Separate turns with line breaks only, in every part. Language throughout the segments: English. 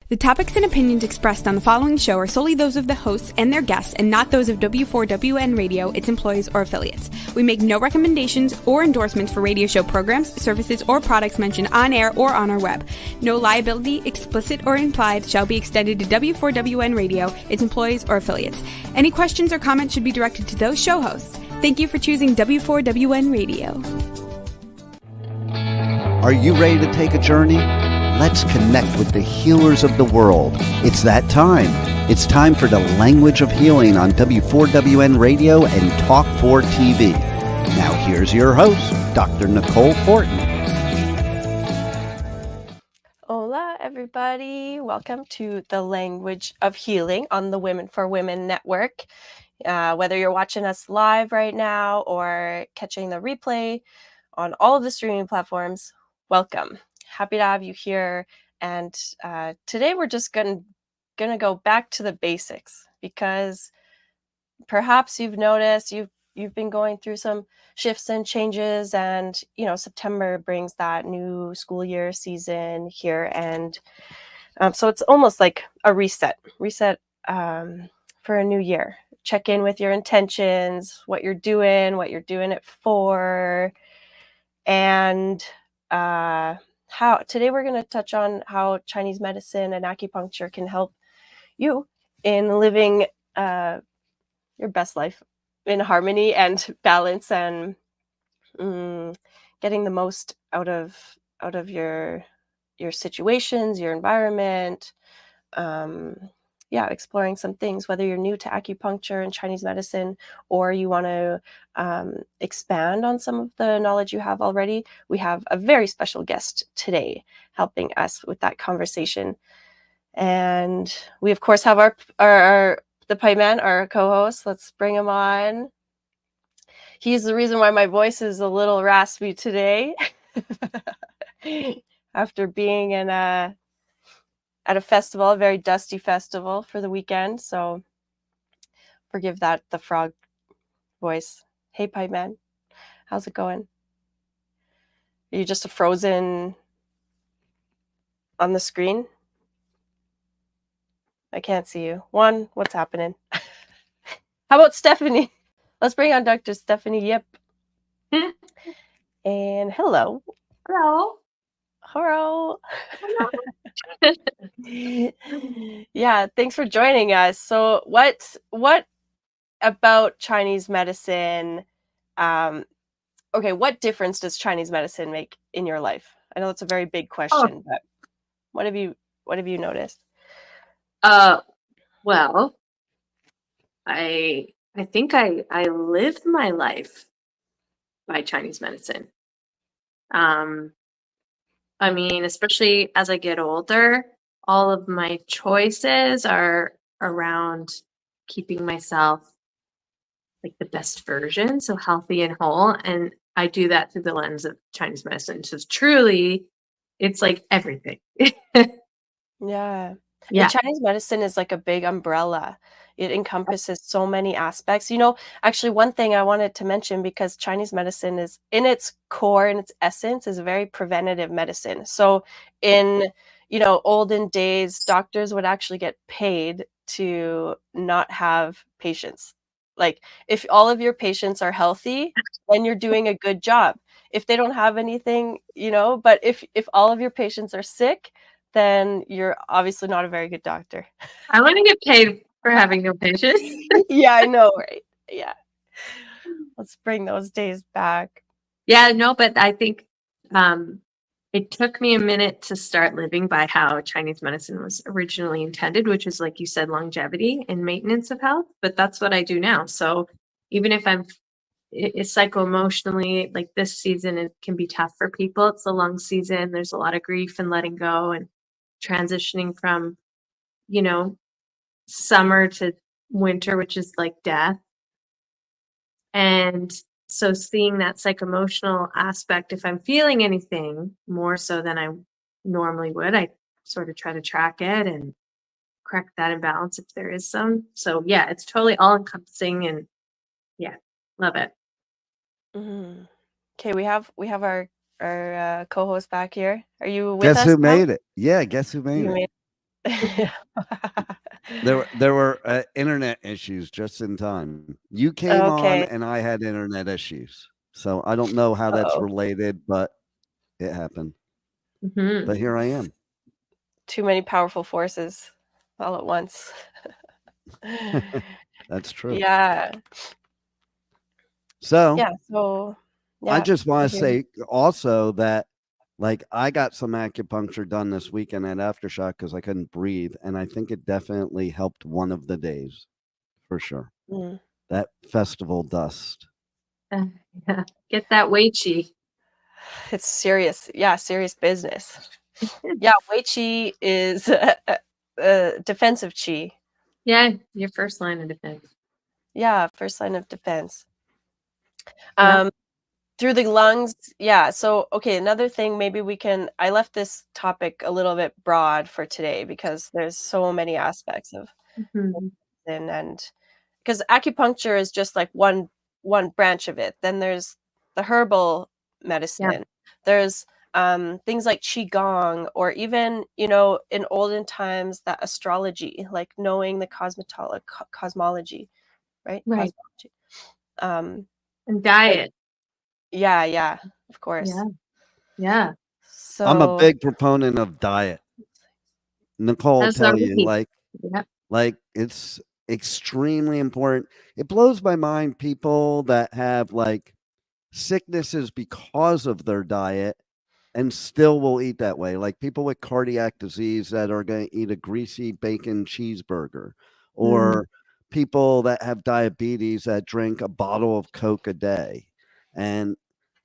The topics and opinions expressed on the following show are solely those of the hosts and their guests and not those of W4WN Radio, its employees, or affiliates. We make no recommendations or endorsements for radio show programs, services, or products mentioned on air or on our web. No liability, explicit or implied, shall be extended to W4WN Radio, its employees, or affiliates. Any questions or comments should be directed to those show hosts. Thank you for choosing W4WN Radio.
Are you ready to take a journey? Let's connect with the healers of the world. It's that time. It's time for the Language of Healing on W4WN Radio and Talk 4 TV. Now here's your host, Dr. Nicole Fortin.
Hola, everybody. Welcome to the Language of Healing on the Women for Women Network. Whether you're watching us live right now or catching the replay on all of the streaming platforms, welcome. Happy to have you here. And today we're just gonna go back to the basics, because perhaps you've noticed you've been going through some shifts and changes, and September brings that new school year season here, and so it's almost like a reset for a new year. Check in with your intentions, what you're doing it for, and how today we're going to touch on how Chinese medicine and acupuncture can help you in living your best life in harmony and balance, and getting the most out of your situations, your environment. Exploring some things, whether you're new to acupuncture and Chinese medicine, or you want to expand on some of the knowledge you have already. We have a very special guest today helping us with that conversation. And we, of course, have the Pipe Man, our co-host. Let's bring him on. He's the reason why my voice is a little raspy today after being at a festival, a very dusty festival for the weekend. So forgive the frog voice. Hey, Pipe Man, how's it going? Are you just a frozen on the screen? I can't see you. What's happening? How about Stephanie? Let's bring on Dr. Stephanie Yip. And hello.
Hello.
Hello. Yeah, thanks for joining us. So what about Chinese medicine? What difference does Chinese medicine make in your life? I know it's a very big question, but what have you noticed?
Well, I think I live my life by Chinese medicine. I mean, especially as I get older, all of my choices are around keeping myself like the best version, so healthy and whole. And I do that through the lens of Chinese medicine. So truly, it's like everything.
Yeah.
Yeah.
Chinese medicine is like a big umbrella. It encompasses so many aspects. Actually, one thing I wanted to mention, because Chinese medicine is, in its core, in its essence, is very preventative medicine. So in, olden days, doctors would actually get paid to not have patients. Like, if all of your patients are healthy, then you're doing a good job. If they don't have anything, but if all of your patients are sick, then you're obviously not a very good doctor.
I want to get paid for having no patients.
Yeah, I know, right? Yeah. Let's bring those days back.
Yeah, no, but I think it took me a minute to start living by how Chinese medicine was originally intended, which is, like you said, longevity and maintenance of health. But that's what I do now. So even if it's psycho-emotionally, like this season, it can be tough for people. It's a long season. There's a lot of grief and letting go and transitioning from, summer to winter, which is like death. And so seeing that psycho-emotional aspect, if I'm feeling anything more so than I normally would, I sort of try to track it and correct that imbalance if there is some. So yeah, it's totally all encompassing, and yeah, love it.
Mm-hmm. Okay, we have our co-host back here. Are you with
Guess
us
who
now?
made it? Yeah, guess who made it? There were internet issues just in time. You came on,
Okay.
and I had internet issues, so I don't know how that's
Oh,
related, but it happened.
Mhm.
But here I am.
too many powerful forces all at once.
That's true.
Yeah.
So
Yeah. So,
I
yeah,
just
I
want to
hear you.
say also that, like, I got some acupuncture done this weekend at Aftershock because I couldn't breathe, and I think it definitely helped one of the days for sure.
Mm.
That festival dust.
Uh, yeah. Get that Wei Chi.
It's serious. Yeah, serious business. Yeah, Wei Qi is defensive Qi.
Yeah, your first line of defense.
Yeah, first line of defense.
Yep.
Um, through the lungs, yeah. So, okay, another thing, maybe we can. I left this topic a little bit broad for today because there's so many aspects of
Mhm.
medicine, and because acupuncture is just like one branch of it. Then there's the herbal
Yeah.
medicine. There's things like qigong, or even in olden times that astrology, like knowing the cosmology, right?
Right.
Cosmology. Um,
And
like
diet.
yeah, yeah, of course.
Yeah. Yeah.
I'm a
So
big proponent of diet. Nicole will
As are
tell you,
we. Yep.
like it's extremely important. It blows my mind people that have like sicknesses because of their diet and still will eat that way. Like people with cardiac disease that are going to eat a greasy bacon cheeseburger,
Mm,
or people that have diabetes that drink a bottle of Coke a day. And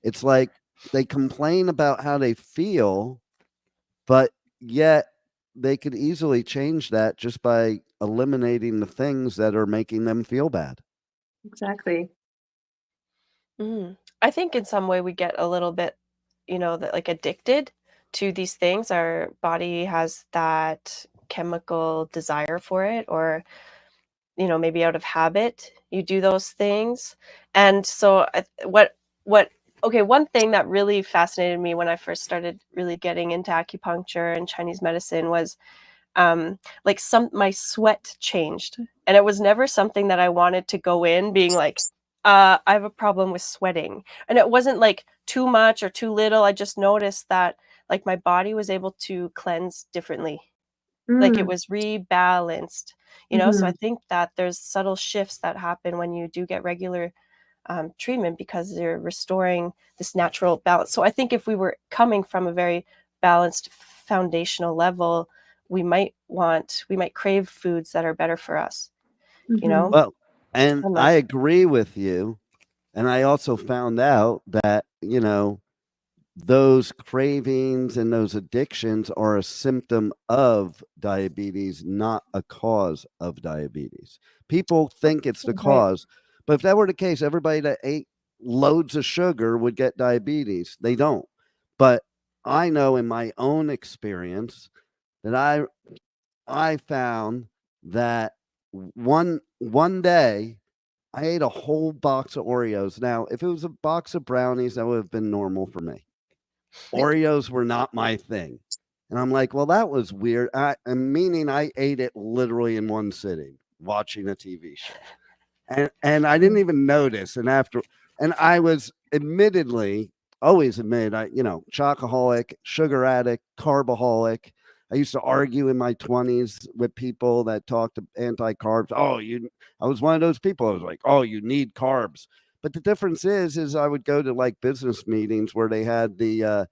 it's like they complain about how they feel, but yet they could easily change that just by eliminating the things that are making them feel bad.
exactly.
I think in some way we get a little bit, that like addicted to these things. Our body has that chemical desire for it, or maybe out of habit, you do those things. And so what okay, one thing that really fascinated me when I first started really getting into acupuncture and Chinese medicine was like some my sweat changed. And it was never something that I wanted to go in being like, I have a problem with sweating. And it wasn't like too much or too little. I just noticed that like my body was able to cleanse differently, like it
Mm,
was rebalanced. So I
mhm.
think that there's subtle shifts that happen when you do get regular treatment, because you're restoring this natural balance. So I think if we were coming from a very balanced foundational level, we might crave foods that are better for us, you
Mhm.
know?
Well, and
I'm
I
not
agree with you. And I also found out that, those cravings and those addictions are a symptom of diabetes, not a cause of diabetes. People think it's the
right.
cause, but if that were the case, everybody that ate loads of sugar would get diabetes. They don't. But I know in my own experience that I found that one day I ate a whole box of Oreos. Now, if it was a box of brownies, that would have been normal for me. Oreos were not my thing. And I'm like, well, that was weird. Meaning I ate it literally in one sitting watching a TV show. And I didn't
Mm.
even notice. And I was admittedly always admit chocoholic, sugar addict, carbaholic. I used to argue in my 20s with people that talked anti carbs. I was one of those people. I was like, oh, you need carbs. But the difference is I would go to like business meetings where they had the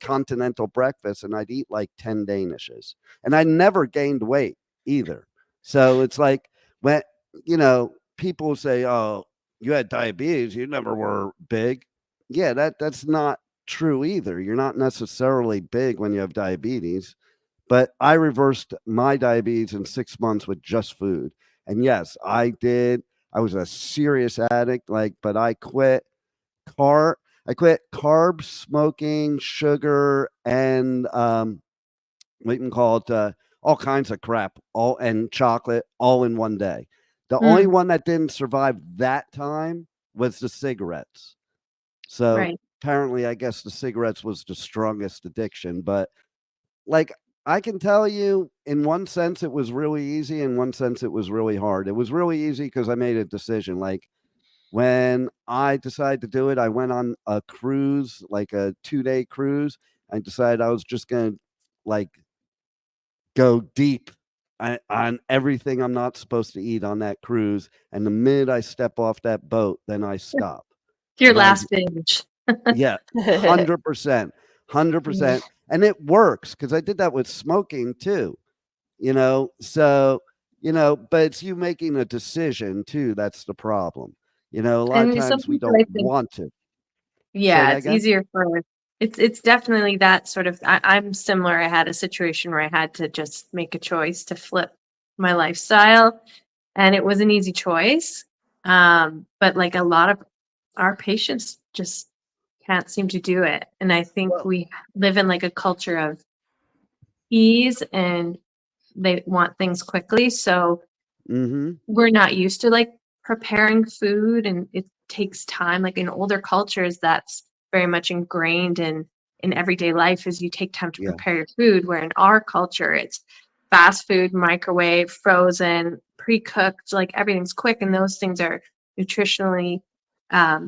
continental breakfast, and I'd eat like 10 Danishes, and I never gained weight either. So it's like when people say, "Oh, you had diabetes, you never were big." Yeah, that's not true either. You're not necessarily big when you have diabetes, but I reversed my diabetes in 6 months with just food. And yes, I did. I was a serious addict, but car I quit carbs, smoking, sugar, and we can call it all kinds of crap, all and chocolate, all in one day. The only
Mm,
one that didn't survive that time was the cigarettes. So
right.
apparently, I guess the cigarettes was the strongest addiction. But like I can tell you, in one sense, it was really easy. In one sense, it was really hard. It was really easy because I made a decision. Like when I decided to do it, I went on a cruise, like a 2-day cruise. I decided I was just going to like go deep on everything I'm not supposed to eat on that cruise. And the minute I step off that boat, then I stop.
Your
And I,
last binge.
yeah, 100%,
Yeah.
100%. And it works because I did that with smoking too, So, but it's you making a decision too. That's the problem. A lot of
And some
times we
people
don't
I think,
want to. Say
yeah,
that
it's
again?
easier for it's definitely that sort of I'm similar. I had a situation where I had to just make a choice to flip my lifestyle, and it was an easy choice. But like a lot of our patients just can't seem to do it. And I think
Well,
we live in like a culture of ease and they want things quickly. So
mm-hmm.
we're not used to like preparing food and it takes time. Like in older cultures, that's very much ingrained in everyday life is you take time to
Yeah.
prepare your food, where in our culture it's fast food, microwave, frozen, pre-cooked, like everything's quick and those things are nutritionally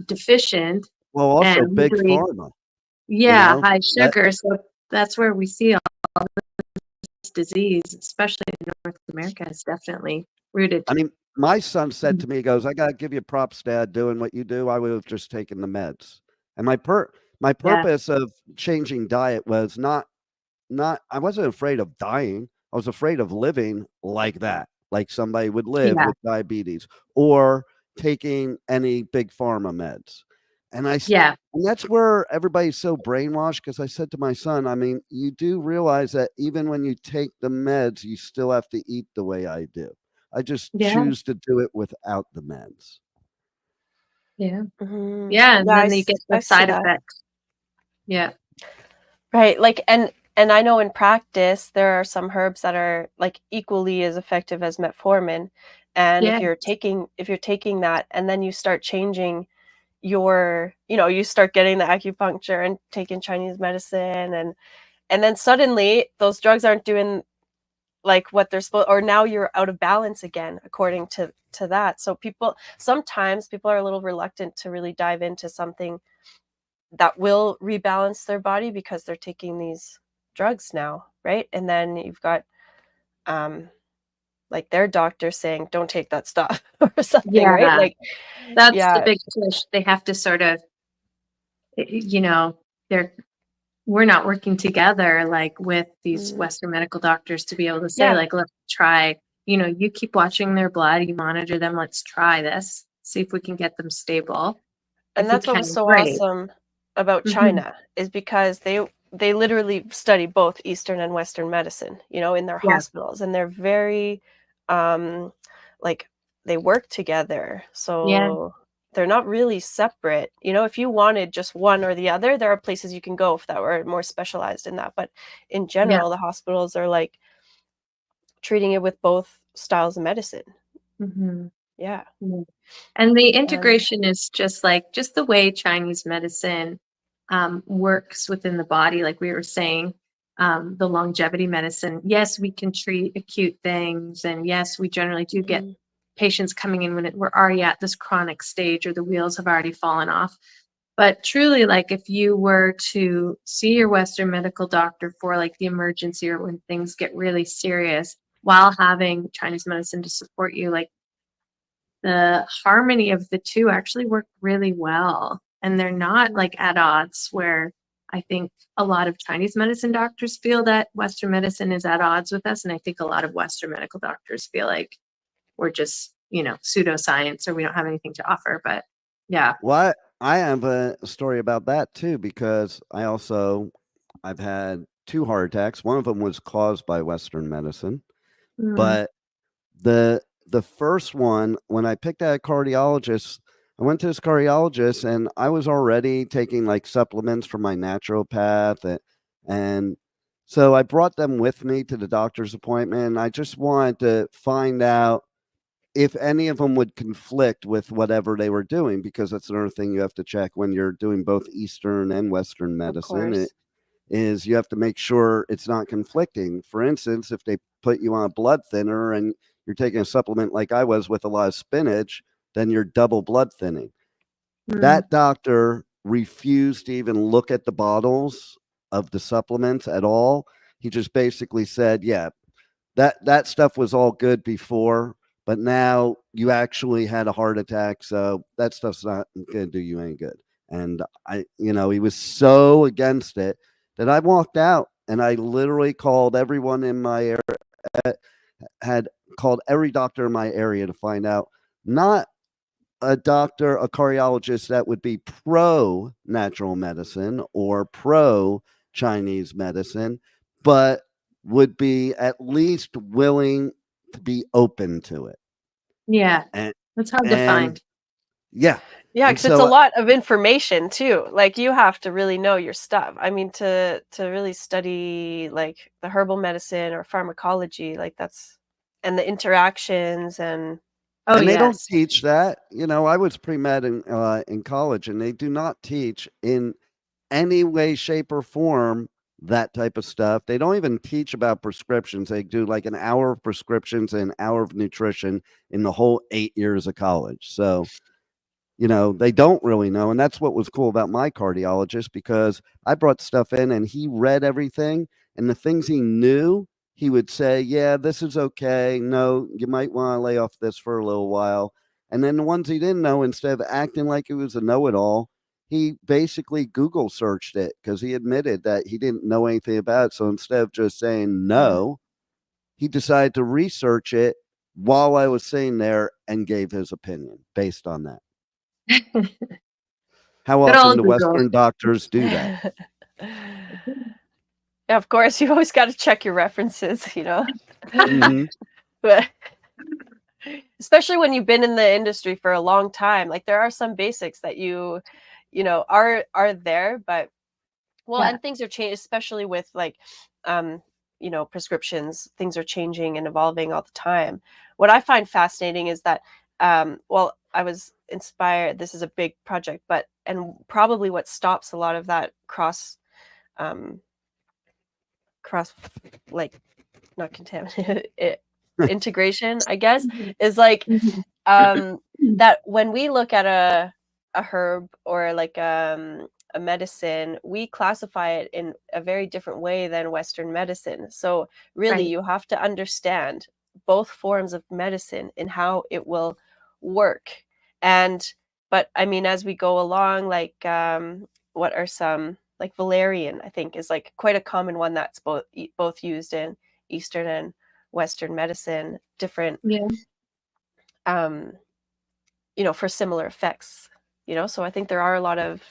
deficient
Well, also
and
big
usually,
pharma, you
yeah,
know,
high
that,
sugar. So that's where we see all this disease, especially in North America, is definitely rooted.
I mean, my son said
Mhm.
to me, he goes, I got to give you props, Dad, doing what you do. I would have just taken the meds. And my
Yeah,
purpose of changing diet was not I wasn't afraid of dying. I was afraid of living like that, like somebody would live
yeah,
with diabetes or taking any big pharma meds. And
yeah,
and that's where everybody's so brainwashed because I said to my son, I mean, you do realize that even when you take the meds, you still have to eat the way I do. I just
yeah,
choose to do it without the meds.
yeah,
Mhm.
yeah, and
Yeah,
then you get
I
the
see
side
that.
effects. Yeah,
Right, like, and I know in practice, there are some herbs that are, like, equally as effective as metformin, and
yeah,
if you're taking that and then you start changing you start getting the acupuncture and taking Chinese medicine, and then suddenly those drugs aren't doing, like, what they're supposed, or now you're out of balance again according to that. So sometimes people are a little reluctant to really dive into something that will rebalance their body because they're taking these drugs now, right? And then you've got um like their doctor saying don't take that stuff or something, right?
yeah.
Like
That's the
yeah.
big push. They have to sort of, they're we're not working together like with these
Mm,
Western medical doctors to be able to say
yeah,
like, let's try. You keep watching their blood, you monitor them. Let's try this. See if we can get them stable.
and
If we
that's what was
can,
so
great.
awesome about
Hmm.
China is because they literally study both Eastern and Western medicine, in their
Yeah,
hospitals, and they're very um like they work together.
yeah,
So they're not really separate. If you wanted just one or the other, there are places you can go if that were more specialized in that. But in
yeah.
general, the hospitals are like treating it with both styles of medicine.
Hmm.
Yeah.
Yeah. And the
And
integration is just the way Chinese medicine works within the body, like we were saying, the longevity medicine. Yes, we can treat acute things, and yes, we generally do get
mhm,
patients coming in when we're already at this chronic stage or the wheels have already fallen off. But truly, like if you were to see your Western medical doctor for like the emergency or when things get really serious, while having Chinese medicine to support you, like the harmony of the two actually work really well. And they're not
mhm.
like at odds where I think a lot of Chinese medicine doctors feel that Western medicine is at odds with us. And I think a lot of Western medical doctors feel like we're just, pseudoscience or we don't have anything to offer. But yeah.
Well, I have a story about that too because I've had 2 heart attacks. One of them was caused by Western medicine,
Mm,
but the first one, when I picked out a cardiologist, I went to this cardiologist and I was already taking like supplements from my naturopath and so I brought them with me to the doctor's appointment. And I just wanted to find out if any of them would conflict with whatever they were doing because that's another thing you have to check when you're doing both Eastern and Western
Of
medicine.
course.
is you have to make sure it's not conflicting. For instance, if they put you on a blood thinner and you're taking a supplement like I was with a lot of spinach, then you're double blood thinning. That doctor refused to even look at the bottles of the supplements at all. He just basically said, yeah, that stuff was all good before, but now you actually had a heart attack, so that stuff's not going to do you any good. And he was so against it that I walked out and I literally called everyone in my area, had called every doctor in my area to find out, not a doctor, a cardiologist that would be pro natural medicine or pro Chinese medicine, but would be at least willing to be open to it.
Yeah.
And,
That's hard to
and
find.
yeah.
Yeah,
And
because it's a
so,
lot of information too. Like you have to really know your stuff. I mean, to really study like the herbal medicine or pharmacology, like that's and the interactions and
Oh,
and they don't
yes.
teach that. I was pre-med in college, and they do not teach in any way, shape, or form that type of stuff. They don't even teach about prescriptions. They do like an hour of prescriptions and an hour of nutrition in the whole 8 years of college. So, they don't really know. And that's what was cool about my cardiologist, because I brought stuff in and he read everything, and the things he knew, he would say, yeah, this is okay. No, you might want to lay off this for a little while. And then the ones he didn't know, instead of acting like it was a know-it-all, he basically Google searched it, because he admitted that he didn't know anything about it. So instead of just saying no, he decided to research it while I was sitting there and gave his opinion based on that. How
Good
often
old
do
Google.
Western doctors do that?
yeah, of course, you always got to check your references,
Mhm.
But especially when you've been in the industry for a long time, like there are some basics that are there, but well,
Yeah.
and things are changing, especially with like prescriptions. Things are changing and evolving all the time. What I find fascinating is that well, I was inspired, this is a big project, but and probably what stops a lot of that um cross like not contaminated integration, I guess, is like
Mhm.
that when we look at a herb or like a medicine, we classify it in a very different way than Western medicine. So really,
Right.
you have to understand both forms of medicine and how it will work. And but I mean, as we go along, like what are some like valerian? I think is like quite a common one that's both used in Eastern and Western medicine, different
Yeah.
um for similar effects, so I think there are a lot of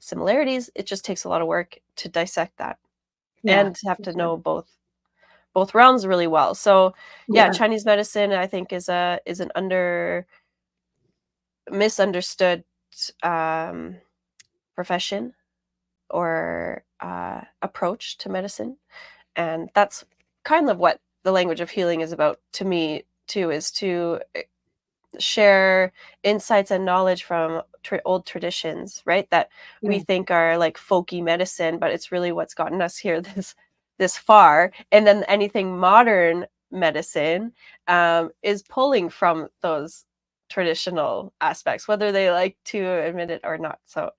similarities. It just takes a lot of work to dissect that
Yeah.
and to have
For
to
sure.
know both realms really well. So yeah,
Yeah.
Chinese medicine, I think, is an misunderstood um profession or approach to medicine, and that's kind of what the language of healing is about to me too, is to share insights and knowledge from old traditions, right? That we
Yeah.
think are like folky medicine, but it's really what's gotten us here this far. And then anything modern medicine is pulling from those traditional aspects, whether they like to admit it or not. So,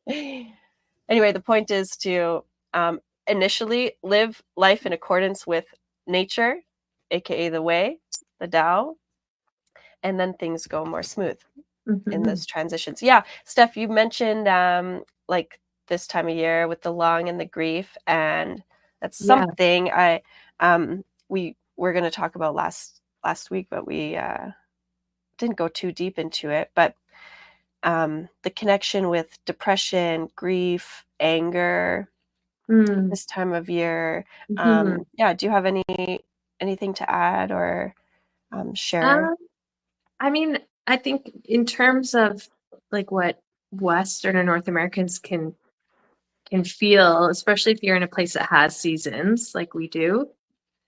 anyway, the point is to initially live life in accordance with nature, aka the way, the Tao, and then things go more smooth in
Mhm.
those transitions. Yeah, Steph, you mentioned like this time of year with the lung and the grief, and that's
Yeah.
something we were going to talk about last week, but we didn't go too deep into it. But the connection with depression, grief, anger
Mm.
this time of year.
Mhm.
Yeah, do you have anything to add or share?
Um, I mean, I think in terms of like what Western or North Americans can feel, especially if you're in a place that has seasons like we do,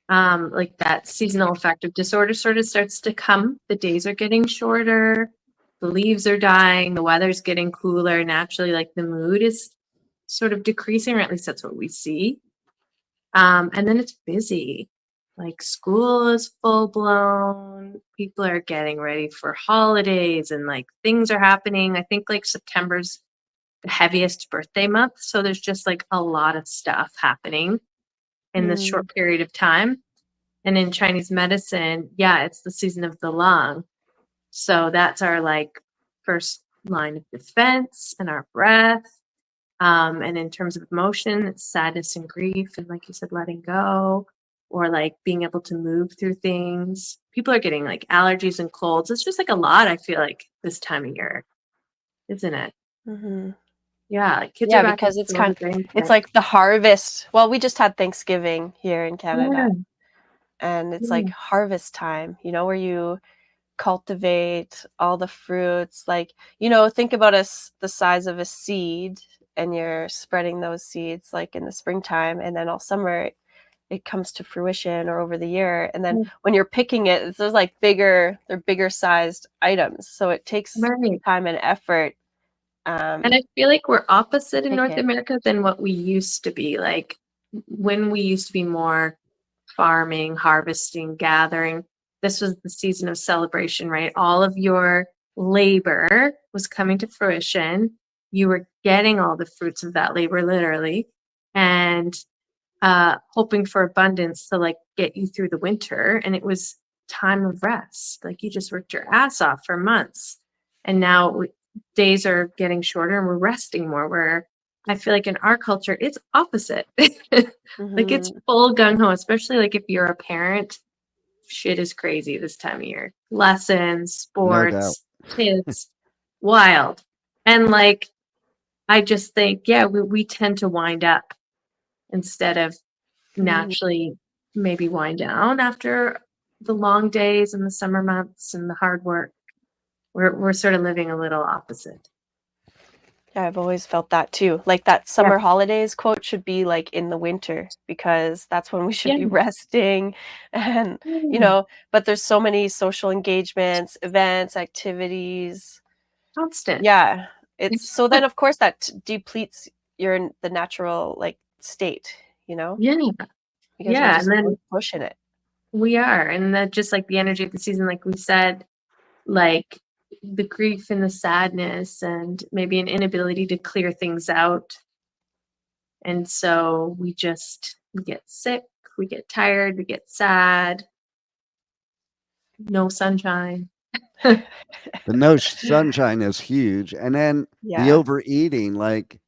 like that seasonal affective disorder sort of starts to come. The days are getting shorter, the leaves are dying, the weather's getting cooler. Naturally, like the mood is sort of decreasing, or at least that's what we see. And then it's busy. Like school is full blown. People are getting ready for holidays and like things are happening. I think like September's the heaviest birthday month. So there's just like a lot of stuff happening in this short period of time. And in Chinese medicine, yeah, it's the season of the lung. So that's our like first line of defense and our breath. And in terms of emotion, it's sadness and grief, and like you said, letting go, or like being able to move through things. People are getting like allergies and colds. It's just like a lot, I feel like, this time of year, isn't it?
Mm-hmm.
Yeah, like kids are
Yeah,
back in
because it's
school.
it's like the harvest. Well, we just had Thanksgiving here in
Yeah,
Canada, and it's
yeah,
like harvest time, where you cultivate all the fruits. Like, think about the size of a seed, and you're spreading those seeds like in the springtime, and then all summer it comes to fruition or over the year. And then when you're picking it, there's like they're bigger sized items. So it takes
right.
time and effort.
And I feel like we're opposite in
Pick
North
it.
America than what we used to be. Like when we used to be more farming, harvesting, gathering, this was the season of celebration, right? All of your labor was coming to fruition. You were getting all the fruits of that labor, literally, and hoping for abundance to like get you through the winter. And it was time of rest. Like you just worked your ass off for months. And now days are getting shorter and we're resting more. Where I feel like in our culture, it's opposite. Like it's full gung ho, especially like if you're a parent. Shit is crazy this time of year. Lessons,
No doubt.
sports, kids, wild. And like, I just think, yeah, we tend to wind up instead of naturally maybe wind down after the long days and the summer months and the hard work. We're sort of living a little opposite.
Yeah, I've always felt that too. Like that
Yeah.
summer holidays quote should be like in the winter, because that's when we should
Yeah.
be resting. And, but there's so many social engagements, events, activities.
Constant.
Yeah. It's so then of course that depletes the natural like state,
Yeah.
because you're
Yeah.
just
And then
pushing it.
we are. And that just like the energy of the season, like we said, like the grief and the sadness and maybe an inability to clear things out. And so we get sick, we get tired, we get sad, no sunshine.
The no sunshine is huge. And then the
Yeah.
overeating, like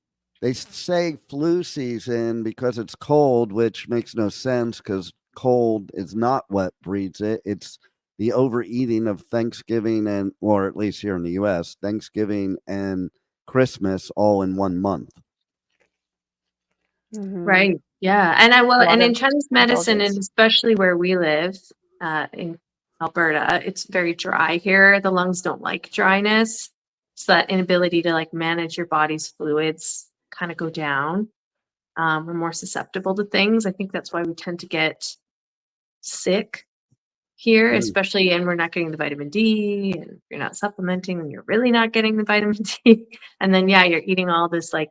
they say flu season because it's cold, which makes no sense because cold is not what breeds it. It's the overeating of Thanksgiving or at least here in the US, Thanksgiving and Christmas all in 1 month.
Right. Yeah. And and in Chinese medicine, and especially where we live in Alberta, it's very dry here. The lungs don't like dryness. So that inability to like manage your body's fluids kind of go down. We're more susceptible to things. I think that's why we tend to get sick here, especially, and we're not getting the vitamin D, and you're not supplementing, and you're really not getting the vitamin D. And then, yeah, you're eating all this like,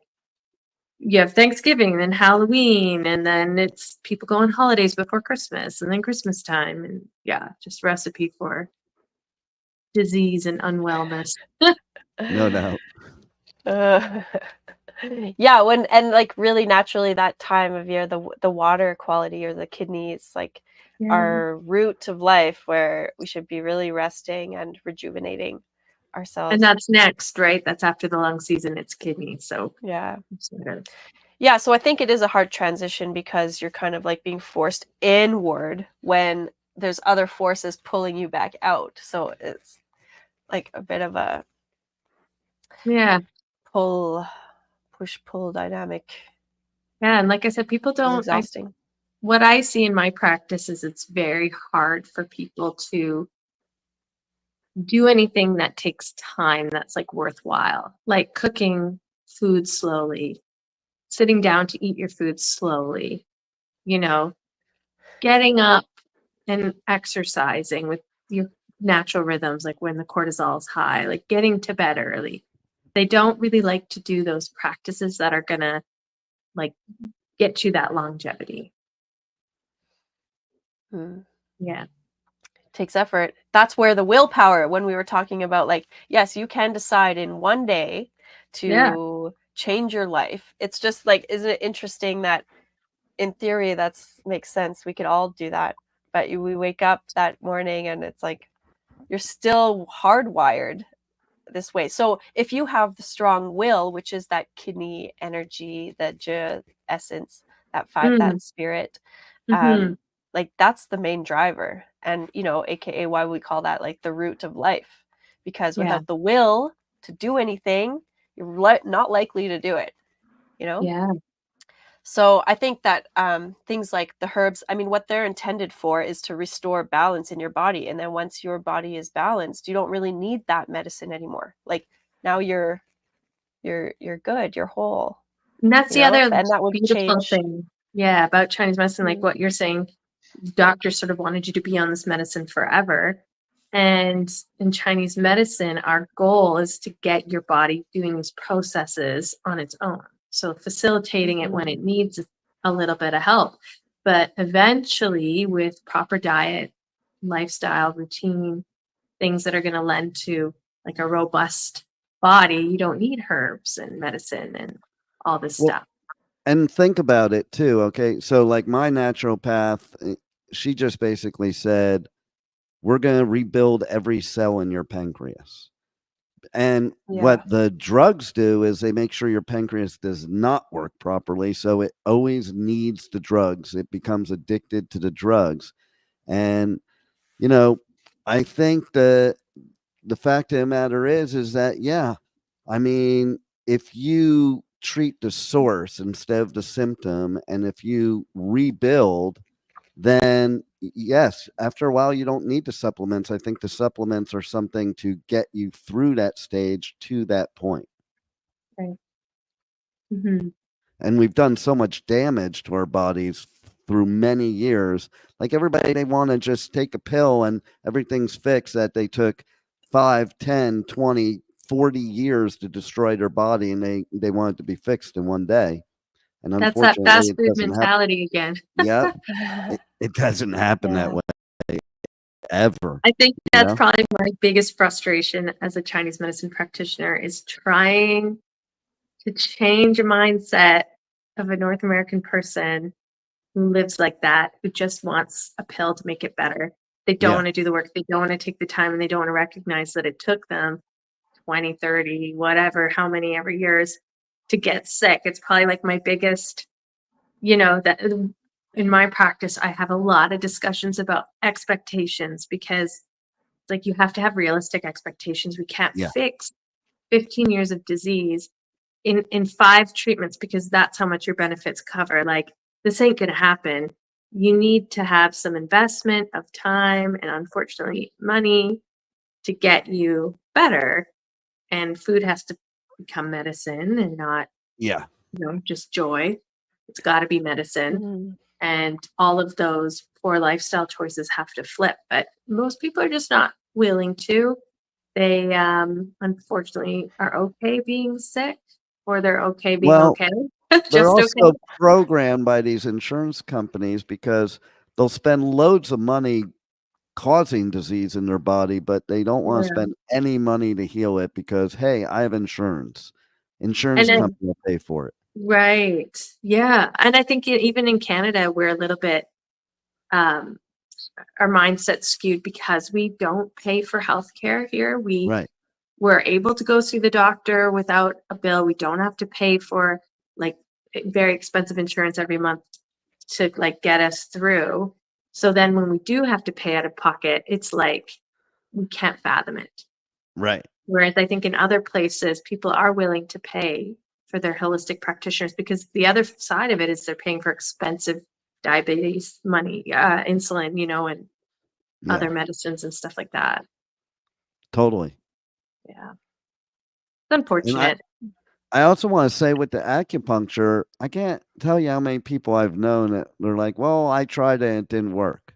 you have Thanksgiving and then Halloween, and then it's people go on holidays before Christmas and then Christmas time. And yeah, just recipe for disease and unwellness.
No doubt.
Yeah, and like really naturally that time of year, the water quality or the kidneys, like our root of life, where we should be really resting and rejuvenating ourselves.
And that's next, right? That's after the lung season, it's kidney. So
yeah.
Sort of.
Yeah, so I think it is a hard transition because you're kind of like being forced inward when there's other forces pulling you back out. So it's like a bit of a push-pull dynamic.
Yeah, and like I said, people don't.
It's exhausting.
What I see in my practice is it's very hard for people to do anything that takes time that's like worthwhile, like cooking food slowly, sitting down to eat your food slowly, getting up and exercising with your natural rhythms, like when the cortisol is high, like getting to bed early. They don't really like to do those practices that are going to like get you that longevity. Yeah.
Takes effort. That's where the willpower, when we were talking about, like, yes, you can decide in one day to change your life. It's just like, isn't it interesting that in theory that's makes sense, we could all do that, but we wake up that morning and it's like you're still hardwired this way. So if you have the strong will, which is that kidney energy, that essence, that spirit,
Mm-hmm.
like that's the main driver, and aka why we call that like the root of life, because
Yeah.
without the will to do anything, you're not likely to do it.
Yeah.
So I think that things like the herbs, I mean, what they're intended for is to restore balance in your body, and then once your body is balanced, you don't really need that medicine anymore. Like now you're good, you're whole.
And that's the other
and that would
beautiful
change.
thing. Yeah, about Chinese medicine, like what you're saying, doctors sort of wanted you to be on this medicine forever. And in Chinese medicine, our goal is to get your body doing these processes on its own. So facilitating it when it needs a little bit of help. But eventually, with proper diet, lifestyle, routine, things that are going to lend to like a robust body, you don't need herbs and medicine and all this stuff.
And think about it too. Okay. So like my naturopath, she just basically said, we're going to rebuild every cell in your pancreas. And what the drugs do is they make sure your pancreas does not work properly. So it always needs the drugs. It becomes addicted to the drugs. And, I think the fact of the matter is that, yeah, I mean, if you treat the source instead of the symptom, and if you rebuild, then yes, after a while, you don't need the supplements. I think the supplements are something to get you through that stage to that point.
Right. Mm-hmm.
And we've done so much damage to our bodies through many years. Like everybody, they want to just take a pill and everything's fixed, that they took 5, 10, 20, 40 years to destroy their body, and they want it to be fixed in one day. And
That's that
unfortunately,
fast
it
food
doesn't happen.
mentality again.
Yep. It doesn't happen that way ever.
I think that's probably my biggest frustration as a Chinese medicine practitioner, is trying to change a mindset of a North American person who lives like that, who just wants a pill to make it better. They don't want to do the work. They don't want to take the time, and they don't want to recognize that it took them 20, 30, whatever, how many ever years to get sick. It's probably like my biggest, that in my practice, I have a lot of discussions about expectations, because it's like you have to have realistic expectations. We can't fix 15 years of disease in 5 treatments, because that's how much your benefits cover. Like, this ain't going to happen. You need to have some investment of time and, unfortunately, money to get you better. And food has to become medicine and not, just joy. It's got to be medicine. And all of those poor lifestyle choices have to flip. But most people are just not willing to. They, unfortunately, are okay being sick, or they're okay being okay.
They're also programmed by these insurance companies, because they'll spend loads of money causing disease in their body, but they don't want to spend any money to heal it, because, hey, I have insurance. Insurance company will pay for it.
Right. Yeah. And I think even in Canada, we're a little bit, our mindset's skewed, because we don't pay for healthcare here. We're able to go see the doctor without a bill. We don't have to pay for like very expensive insurance every month to like get us through. So then when we do have to pay out of pocket, it's like we can't fathom it.
Right.
Whereas I think in other places, people are willing to pay for their holistic practitioners, because the other side of it is they're paying for expensive diabetes money, insulin, and other medicines and stuff like that.
Totally.
Yeah. It's unfortunate.
I also want to say, with the acupuncture, I can't tell you how many people I've known that they're like, well, I tried it and it didn't work.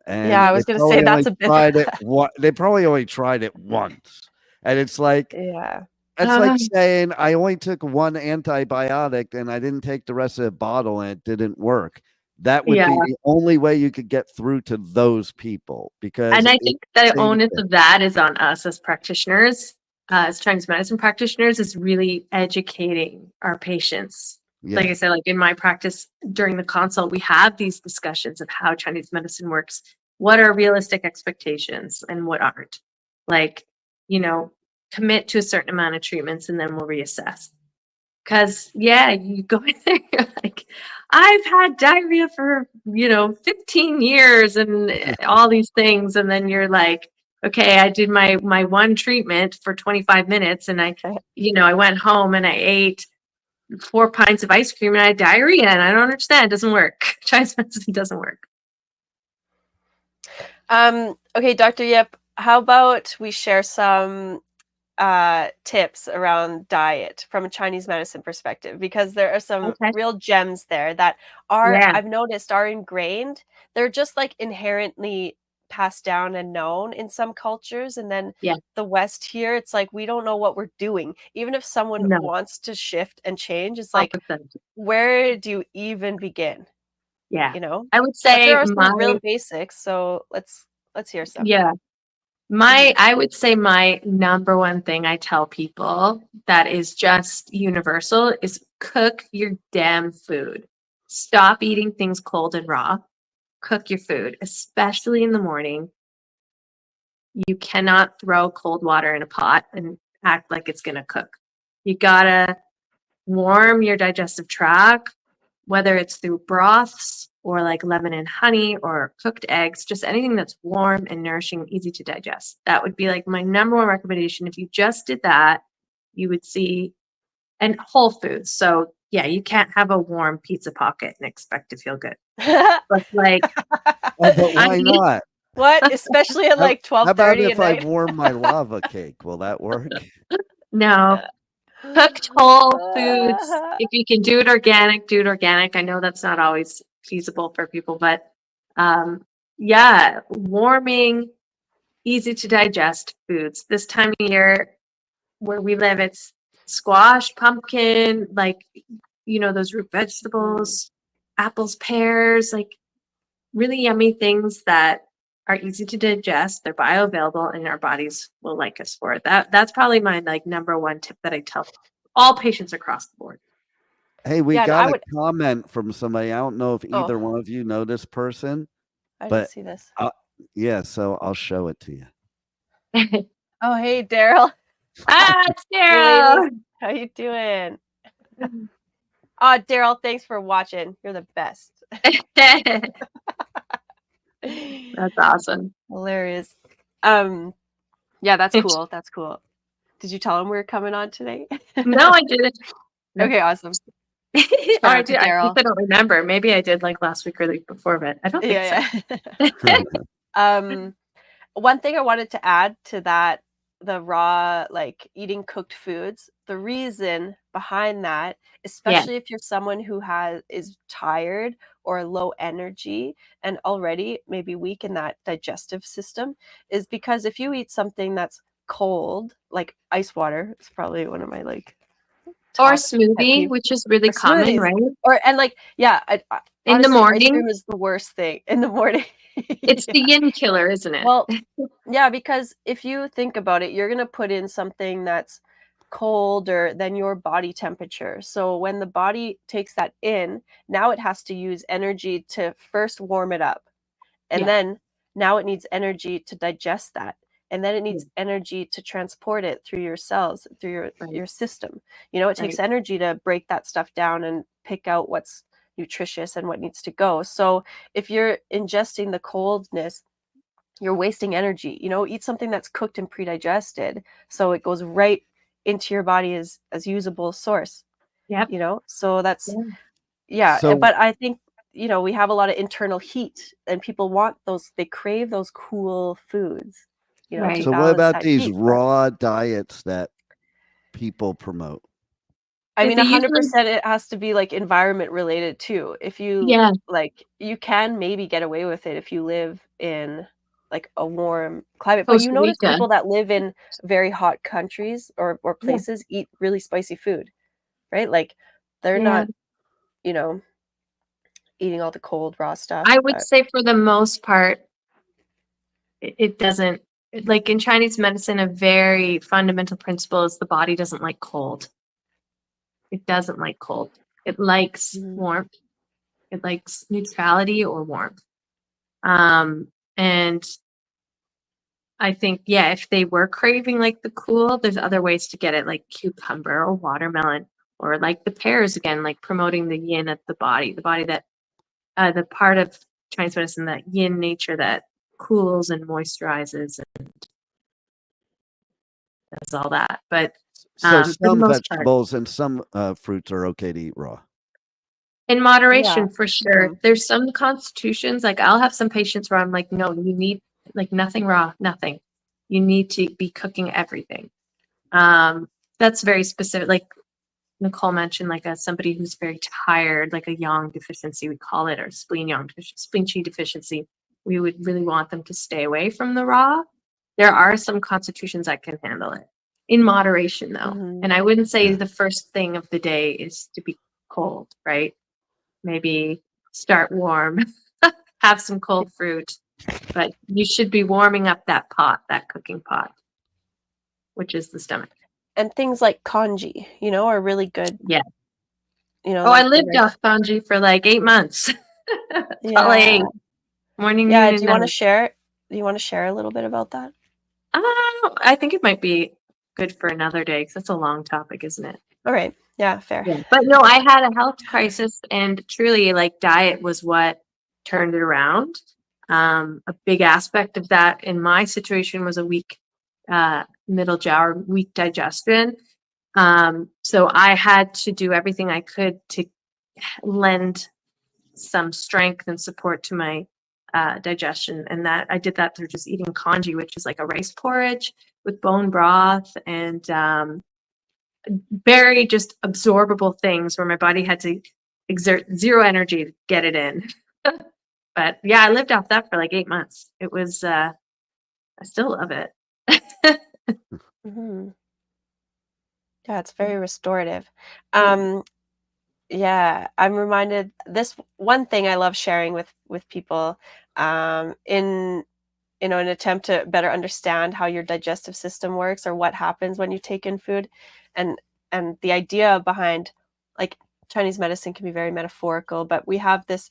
And
I was going to say that's a bit.
They probably only tried it once. And it's like, It's like saying I only took one antibiotic and I didn't take the rest of the bottle and it didn't work. That would
Yeah.
be the only way you could get through to those people because
And I
it's
think
the
the
same
onus
thing.
of that is on us as practitioners, as Chinese medicine practitioners, is really educating our patients. Like I
Yeah.
said, like in my practice during the consult, we have these discussions of how Chinese medicine works. What are realistic expectations and what aren't? Like, you know, commit to a certain amount of treatments and then we'll reassess. Because, yeah, you go in there, you're like, I've had diarrhea for, 15 years and all these things. And then you're like, okay, I did my one treatment for 25 minutes and I went home and I ate 4 pints of ice cream and I had diarrhea and I don't understand. It doesn't work. Chinese medicine doesn't work.
Okay, Dr. Yip, how about we share some tips around diet from a Chinese medicine perspective, because there are some
Okay.
real gems there that are,
Yeah.
I've noticed, are ingrained. They're just like inherently passed down and known in some cultures, and then
Yeah.
the West here, it's like we don't know what we're doing. Even if someone
No.
wants to shift and change, it's like,
100%.
where do you even begin?
Yeah.
You know?
I would
But there
say
are some real basics, so let's hear some.
yeah. I would say my number one thing I tell people that is just universal is cook your damn food. Stop eating things cold and raw. Cook your food, especially in the morning. You cannot throw cold water in a pot and act like it's going to cook. You gotta warm your digestive tract, whether it's through broths or like lemon and honey or cooked eggs, just anything that's warm and nourishing, easy to digest. That would be like my number one recommendation. If you just did that, you would see, and whole foods. So yeah, you can't have a warm pizza pocket and expect to feel good. But like,
Oh, but why not?
What? Especially at like
How about
12:30 at
if I
night?
warm my lava cake? Will that work?
no, cooked whole foods. If you can do it organic, do it organic. I know that's not always feasible for people, but yeah, warming, easy to digest foods. This time of year where we live, it's squash, pumpkin, like, those root vegetables, apples, pears, like really yummy things that are easy to digest. They're bioavailable and our bodies will like us for it. That's probably my like number one tip that I tell all patients across the board.
Hey, we
Yeah, and
got
I
a
would.
comment from somebody. I don't know if
Oh,
either one of you know this person,
I didn't
but
see this.
yeah, so I'll show it to you.
Oh, hey, Daryl.
It's
Hey, ladies.
Daryl.
How you doing? Daryl, thanks for watching. You're the best.
That's awesome.
Hilarious. Yeah, that's cool. That's cool. Did you tell him we were coming on today?
No, I didn't. No.
Okay, awesome.
Or I
out to
did. I guess
Daryl.
I don't remember. Maybe I did like last week or the week before, but I don't think
Yeah. One thing I wanted to add to that, the raw, like eating cooked foods, the reason behind that, especially if you're someone who is tired or low energy and already maybe weak in that digestive system, is because if you eat something that's cold, like ice water, it's probably one of my like
or
top pet
smoothie,
peeves.
which is really
Or
common,
smoothies,
right?
and like, yeah,
In the
honestly, ice
morning,
cream is the worst thing in the morning.
it's the
Yeah.
yin killer, isn't it?
Well, yeah, because if you think about it, you're gonna put in something that's colder than your body temperature. So when the body takes that in, now it has to use energy to first warm it up. And
Yeah.
then now it needs energy to digest that. And then it
Yeah.
needs energy to transport it through your cells, through your
Right.
system. It takes
Right.
energy to break that stuff down and pick out what's nutritious and what needs to go. So if you're ingesting the coldness, you're wasting energy. Eat something that's cooked and pre-digested so it goes right into your body as usable source.
Yep.
So that's
Yeah.
yeah.
So
But I think we have a lot of internal heat and people want those, they crave those cool foods to
Right.
so what
balance
about
that
these
heat. But
raw diets that people promote?
I
Yeah,
mean,
they usually
100% it has to be like environment related too. If you
yeah.
like, you can maybe get away with it if you live in like a warm climate. But you
Costa
notice
Rica.
people that live in very hot countries or places eat really spicy food, right? Like they're
Yeah.
not, you know, eating all the cold raw stuff.
I would
But
say for the most part, it doesn't, like in Chinese medicine, a very fundamental principle is the body doesn't like cold. It doesn't like cold. It likes warmth. It likes neutrality or warmth. And I think, yeah, if they were craving like the cool, there's other ways to get it, like cucumber or watermelon, or like the pears again, like promoting the yin at the body that the part of Chinese medicine, that yin nature that cools and moisturizes and does all that. But
So
for the
some
most part,
vegetables and some fruits are okay to eat raw.
in moderation, for sure.
Mhm.
There's some constitutions, like I'll have some patients where I'm like, no, you need like nothing raw, nothing. You need to be cooking everything. That's very specific. Like Nicole mentioned, like somebody who's very tired, like a yang deficiency, we call it, or spleen qi deficiency. We would really want them to stay away from the raw. There are some constitutions that can handle it in moderation, though.
Mhm.
And I wouldn't say
Yeah.
the first thing of the day is to be cold, right? Maybe start warm, have some cold fruit, but you should be warming up that pot, that cooking pot, which is the stomach.
And things like congee, you know, are really good.
Yeah.
You know,
Oh, I
like the
lived
rice.
off congee for like 8 months. That's all I
Yeah.
ate. Morning,
Yeah.
noon,
Do
and
you want to
night.
share? Do you want to share a little bit about that?
I think it might be good for another day because it's a long topic, isn't it?
All right. Yeah. Fair.
Yeah. But no, I had a health crisis, and truly, like, diet was what turned it around. A big aspect of that in my situation was a weak middle jaw, or weak digestion. So I had to do everything I could to lend some strength and support to my digestion, and that I did that through just eating congee, which is like a rice porridge with bone broth and very just absorbable things where my body had to exert zero energy to get it in. But yeah, I lived off that for like 8 months. It was I still love it.
Hmm. Yeah, it's very restorative.
Yeah.
Yeah, I'm reminded this one thing I love sharing with people, in an attempt to better understand how your digestive system works or what happens when you take in food, and the idea behind, like, Chinese medicine can be very metaphorical, but we have this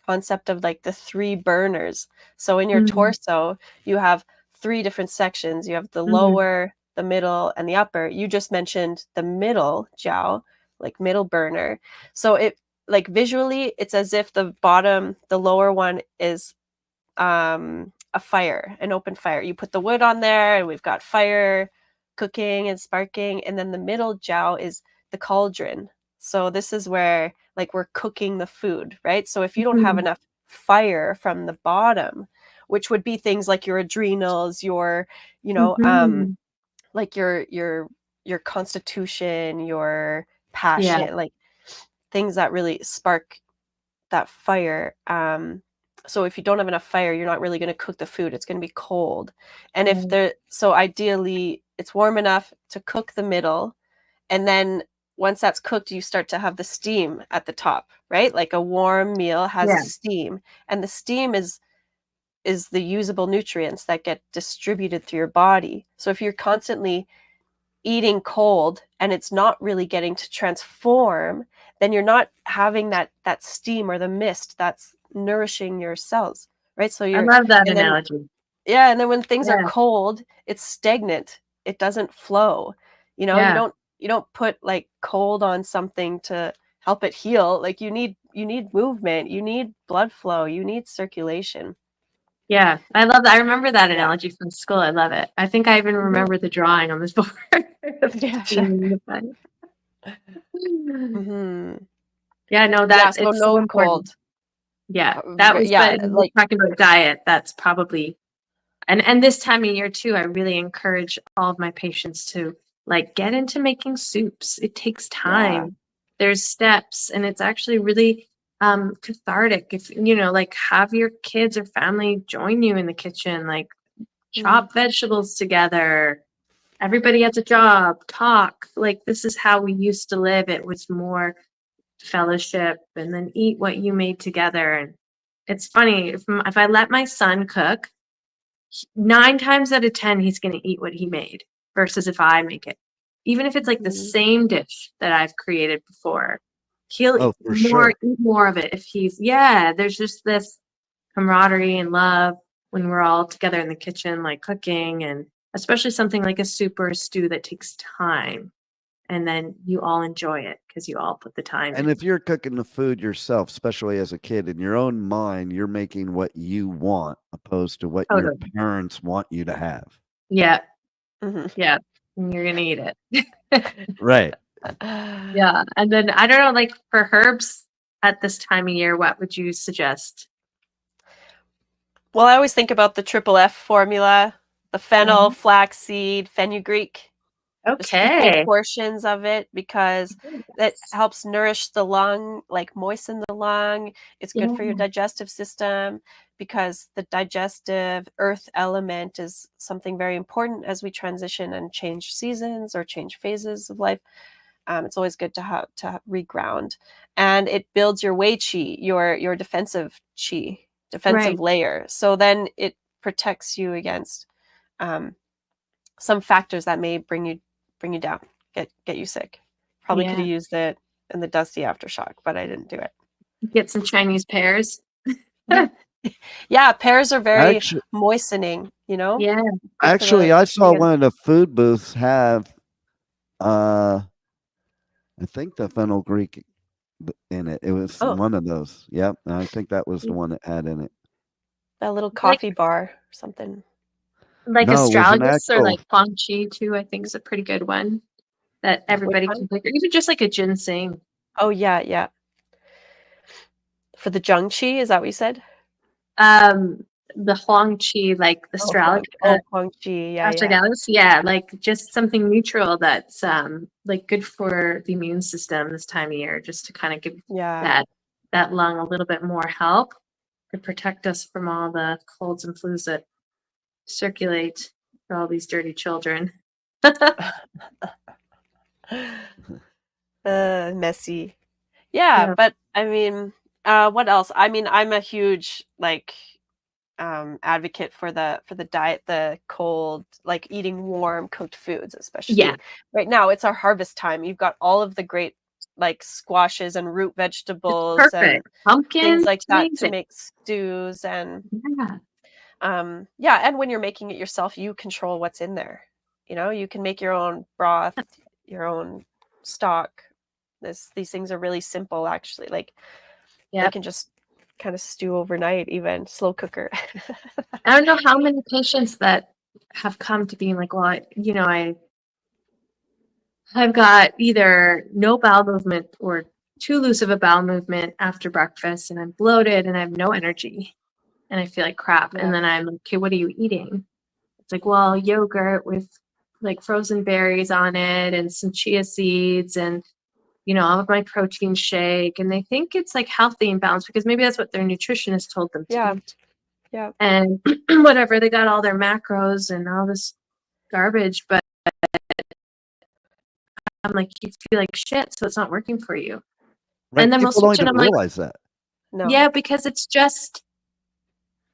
concept of like the three burners. So in your
Mm-hmm.
torso, you have three different sections. You have the
Mm-hmm.
lower, the middle, and the upper. You just mentioned the middle jiao, like middle burner. So it, like, visually, it's as if the bottom, the lower one is a fire, an open fire. You put the wood on there and we've got fire cooking and sparking, and then the middle jiao is the cauldron. So this is where, like, we're cooking the food, right? So if you don't have enough fire from the bottom, which would be things like your adrenals, your,
Mm-hmm.
like your constitution, your
Yeah.
passion, like things that really spark that fire. So if you don't have enough fire, you're not really going to cook the food. It's going to be cold. And if so ideally it's warm enough to cook the middle. And then once that's cooked, you start to have the steam at the top, right? Like a warm meal has a
Yeah.
steam, and the steam is the usable nutrients that get distributed through your body. So if you're constantly eating cold and it's not really getting to transform, then you're not having that steam or the mist that's nourishing your cells, right? So
I
you're,
love that
and then,
analogy.
yeah, and then when things are
Yeah.
cold, it's stagnant. It doesn't flow. You
Yeah.
don't put like cold on something to help it heal. Like you need movement, you need blood flow, you need circulation.
Yeah. I love that. I remember that
Yeah.
analogy from school. I love it. I think I even
Mhm.
remember the drawing on this board.
Yeah, sure.
Yeah,
Hmm.
no,
Yeah,
that
so
it's so
no
important.
cold.
Yeah, that was,
Yeah,
but we're
like,
talking about diet. That's probably, and this time of year too, I really encourage all of my patients to like get into making soups. It takes
yeah.
time. There's steps, and it's actually really cathartic. If like have your kids or family join you in the kitchen, like chop vegetables together. Everybody has a job, talk. Like this is how we used to live. It was more fellowship and then eat what you made together. And it's funny, if I let my son cook, 9 times out of 10 he's going to eat what he made versus if I make it. Even if it's like the same dish that I've created before, he'll
Oh, for sure.
eat more of it if there's just this camaraderie and love when we're all together in the kitchen, like cooking, and especially something like a soup or a stew that takes time. And then you all enjoy it because you all put the time
And
in.
if you're cooking the food yourself, especially as a kid, in your own mind, you're making what you want opposed to what your
Totally.
parents want you to have.
Yeah.
Mhm.
Yeah. And you're going to eat it.
Right.
Yeah. And then I don't know, like for herbs at this time of year, what would you suggest?
Well, I always think about the triple F formula, the fennel, flaxseed, fenugreek. Just equal
Okay.
portions of it because that helps nourish the lung, like moisten the lung. It's good for your digestive system because the digestive earth element is something very important as we transition and change seasons or change phases of life. It's always good to reground, and it builds your wei qi, your defensive
Right.
layer. So then it protects you against some factors that may bring you down, get you sick. Probably could
Yeah.
have used it in the dusty aftershock, but I didn't do it.
Get some Chinese pears.
Yeah, pears are very
Actually,
moistening,
Yeah.
good for the
I saw
skin.
one of the food booths have, I think the fenugreek in it. It was
Oh,
one of those. Yep. I think that was the one that had in it.
that little
Like
coffee bar or something.
like
No, it was an
astragalus or
actual.
like feng chi too, I think is a pretty good one that
Which
everybody
one?
can pick. Or even just like a ginseng.
Oh, yeah. For the jiangqi, is that what you said?
The huang chi, like the
Huang chi, yeah.
astragalus, yeah, like just something neutral that's like good for the immune system this time of year, just to kind of give
Yeah.
that lung a little bit more help to protect us from all the colds and flus that circulate for all these dirty children.
Messy. Yeah,
Yeah.
but I mean, what else? I mean, I'm a huge advocate for the diet, the cold, like eating warm cooked foods,
Yeah.
especially right now. It's our harvest time. You've got all of the great like squashes and root
It's
vegetables and
perfect. Pumpkin,
things like
it's
that to
amazing.
make stews and
Yeah.
yeah, and when you're making it yourself, you control what's in there. You can make your own broth, your own stock. These things are really simple actually. Like they
Yeah.
can just kind of stew overnight, even slow cooker.
I don't know how many patients that have come to being like, well, I've got either no bowel movement or too loose of a bowel movement after breakfast, and I'm bloated and I have no energy and I feel like crap.
Yeah.
And then I'm like, okay, what are you eating? It's like, well, yogurt with like frozen berries on it and some chia seeds and, all of my protein shake. And they think it's like healthy and balanced because maybe that's what their nutritionist told them to
Yeah.
eat.
Yeah.
And whatever, they got all their macros and all this garbage, but I'm like, you feel like shit, so it's not working for you.
Right.
And then we'll
People don't
switch, and
even
I'm like,
realize that.
No.
yeah, because it's just,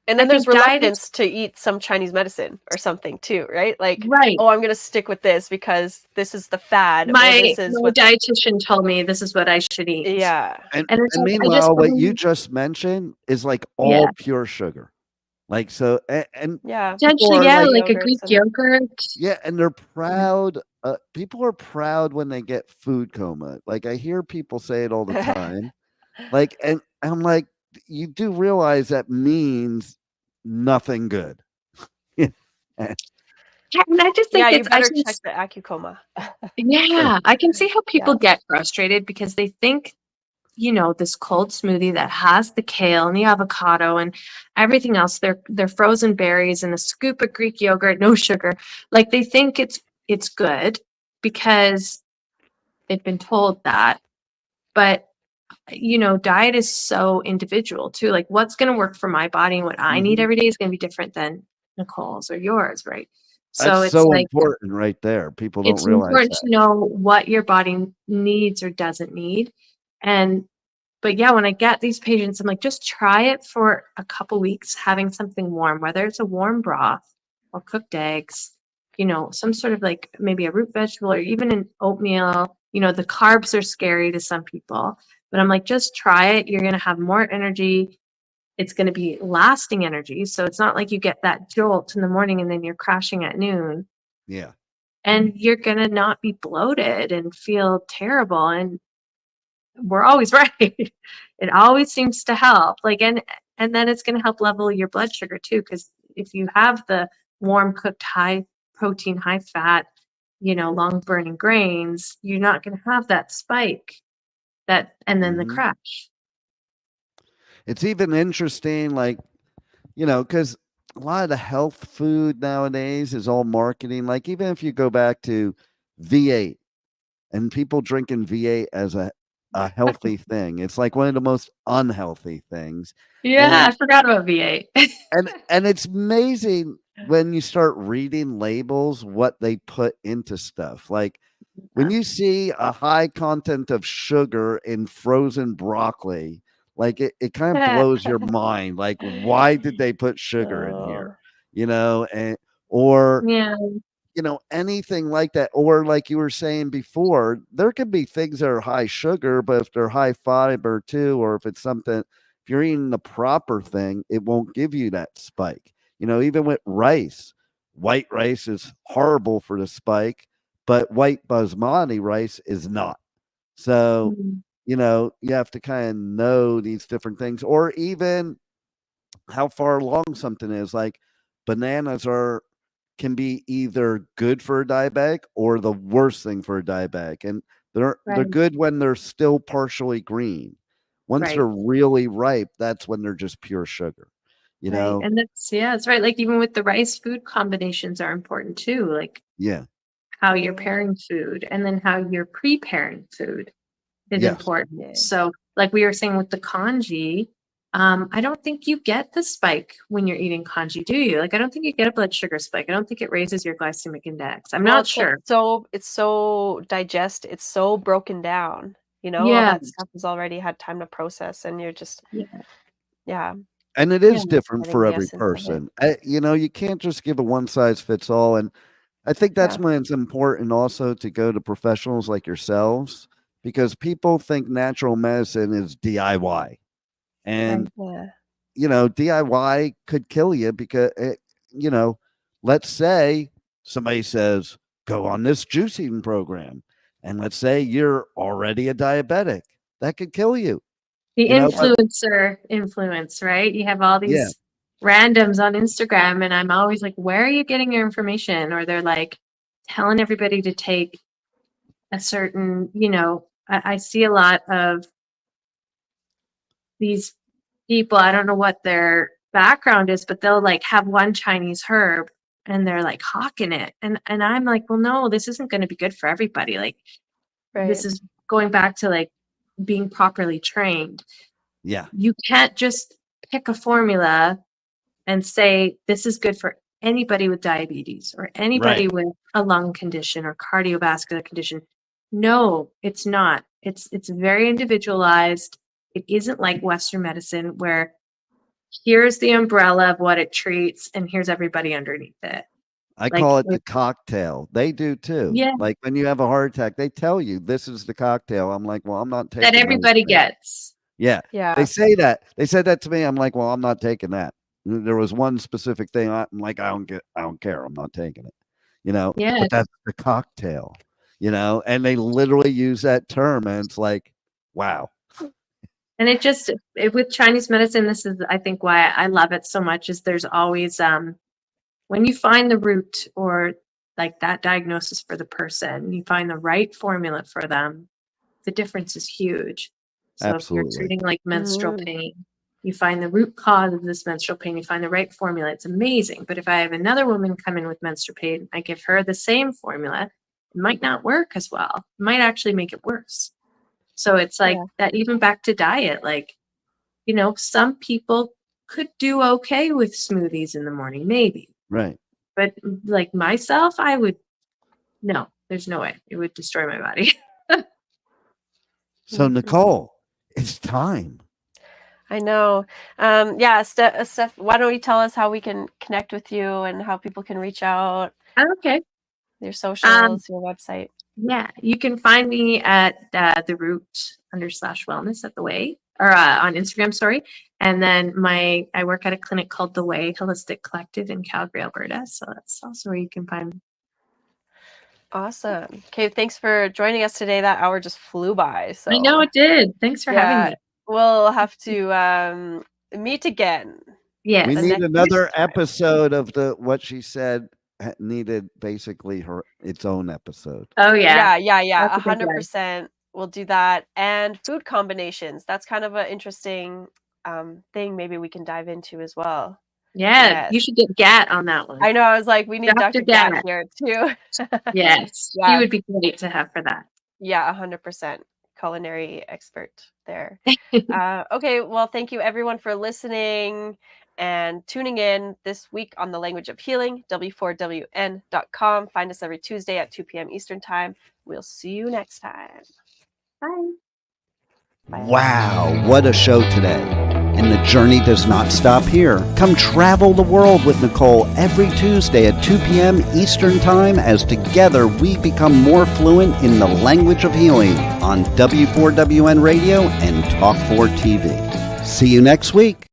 And
I
then there's
think diet is
reluctance to eat some Chinese medicine or something too, right? Like,
right.
oh, I'm going to stick with this because this is the fad or
My
this is what's
dietitian told me this is what I should eat.
yeah.
And
And it's
and
like, I just
meanwhile, what you
believe,
just mentioned is like
yeah,
all pure sugar. Like so, and
Yeah.
people
potentially,
are
yeah,
like,
like a Greek
Yogurts and
yogurt.
yeah, and they're proud. People are proud when they get food coma. Like I hear people say it all the time. Like, and I'm like, you do realize that means nothing good. And-
Yeah, and I just
yeah,
think
you
it's, I
better check
just,
the Acucoma.
yeah, I can see how
Yeah.
people get frustrated because they think, this cold smoothie that has the kale and the avocado and everything else, they're frozen berries and a scoop of Greek yogurt, no sugar. Like they think it's good because they've been told that. But diet is so individual too. Like what's going to work for my body and what I need
Mhm.
every day is going to be different than Nicole's or yours, right? So
That's
it's
so
like,
important right there. People don't
it's
realize
important
that.
to know what your body needs or doesn't need. And, but yeah, when I get these patients, I'm like, just try it for a couple weeks, having something warm, whether it's a warm broth or cooked eggs, some sort of like maybe a root vegetable or even an oatmeal. The carbs are scary to some people, but I'm like, just try it. You're going to have more energy. It's going to be lasting energy. So it's not like you get that jolt in the morning and then you're crashing at noon.
Yeah.
And you're going to not be bloated and feel terrible. And we're always right. It always seems to help. Like, and then it's going to help level your blood sugar too. Because if you have the warm cooked, high protein, high fat, long burning grains, you're not going to have that spike and then the
Mhm.
crash.
It's even interesting, like, because a lot of the health food nowadays is all marketing. Like, even if you go back to V8 and people drinking V8 as a healthy thing, it's like one of the most unhealthy things.
Yeah, I
And
forgot about V8.
and it's amazing when you start reading labels what they put into stuff. Like when you see a high content of sugar in frozen broccoli, like it kind of blows your mind. Like, why did they put sugar in here?
Oh,
And or
Yeah,
anything like that. Or like you were saying before, there could be things that are high sugar, but if they're high fiber too, or if it's something, if you're eating the proper thing, it won't give you that spike. Even with rice, white rice is horrible for the spike, but white basmati rice is not. So,
mm,
you have to kind of know these different things, or even how far along something is. Like bananas can be either good for a diabetic or the worst thing for a diabetic. And they're
right,
good when they're still partially green. Once they're
right,
really ripe, that's when they're just pure sugar. You
right.
know?
And it's right. Like even with the rice, food combinations are important too. Like
Yeah.
how you're
yeah,
pairing food and then how you're preparing food is
Yes.
important.
yeah.
So, like we were saying with the congee, I don't think you get the spike when you're eating congee, do you? Like, I don't think you get a blood sugar spike. I don't think it raises your glycemic index. I'm
Well,
not
it's like
sure.
it's so it's so broken down. All
Yeah,
that stuff has already had time to process, and you're just,
yeah,
yeah,
And it
yeah,
is different
getting
for
the
every
essence of it.
person. You can't just give a one size fits all. And I think that's
Yeah,
when it's important also to go to professionals like yourselves, because people think natural medicine is DIY.
right.
And
yeah,
DIY could kill you because you know, let's say somebody says, go on this juicing program. And let's say you're already a diabetic. That could kill you,
The
yeah,
but
influencer influence, right? You have all
yeah,
these randoms on Instagram, and I'm always like, where are you getting your information? Or they're like telling everybody to take a certain, I see a lot of these people, I don't know what their background is, but they'll like have one Chinese herb and they're like hawking it. And I'm like, well, no, this isn't going to be good for everybody. Like
right,
this is going back to like being properly trained.
yeah,
You can't just pick a formula and say this is good for anybody with diabetes or
right.
anybody with a lung condition or cardiovascular condition. No, it's not. It's very individualized. It isn't like Western medicine where here's the umbrella of what it treats and here's everybody underneath it.
I
Like
call it the cocktail. They do too.
yeah,
Like when you have a heart attack, they tell you this is the cocktail. I'm like, well, I'm not
that
taking those
everybody
things.
gets.
Yeah, they
yeah,
say that. They said that to me. I'm like, well, I'm not taking that. There was one specific thing. I'm like, I don't care. I'm not taking it.
Yeah.
But that's the cocktail. And they literally use that term, and it's like, wow.
And with Chinese medicine, this is I think why I love it so much is there's always when you find the root or like that diagnosis for the person, you find the right formula for them, the difference is huge. So if you're
Absolutely.
treating like menstrual
mm,
pain, you find the root cause of this menstrual pain, you find the right formula, it's amazing. But if I have another woman come in with menstrual pain, I give her the same formula, it might not work as well. It might actually make it worse. So it's like that, even back to diet, like, you know, some people could do okay with smoothies in the morning, maybe.
Right.
But like myself, no, there's no way. It would destroy my body.
So, Nicole, it's time.
I know. Steph, why don't you tell us how we can connect with you and how people can reach out?
Okay.
Your socials, your website.
Yeah, you can find me at the root_wellness at the way, or on Instagram, sorry. And then I work at a clinic called The Way Holistic Collective in Calgary, Alberta. So that's also where you can find me.
Awesome. Okay, thanks for joining us today. That hour just flew by. So
I know it did. Thanks for having me.
We'll have to meet again.
Yes.
We need another episode of what she said needed basically its own episode.
Oh yeah.
Yeah. 100%. We'll do that. And food combinations. That's kind of an interesting thing maybe we can dive into as well.
Yeah, you should get Gat on that one.
I know. I was like, we need Dr. Gat here too.
Yes, he would be great to have for that.
Yeah, 100%. Culinary expert there. Okay, well, thank you everyone for listening and tuning in this week on The Language of Healing, w4wn.com. Find us every Tuesday at 2 p.m. Eastern Time. We'll see you next time.
Bye.
Wow, what a show today. And the journey does not stop here. Come travel the world with Nicole every Tuesday at 2 p.m. Eastern Time as together we become more fluent in the language of healing on W4WN Radio and Talk4 TV. See you next week.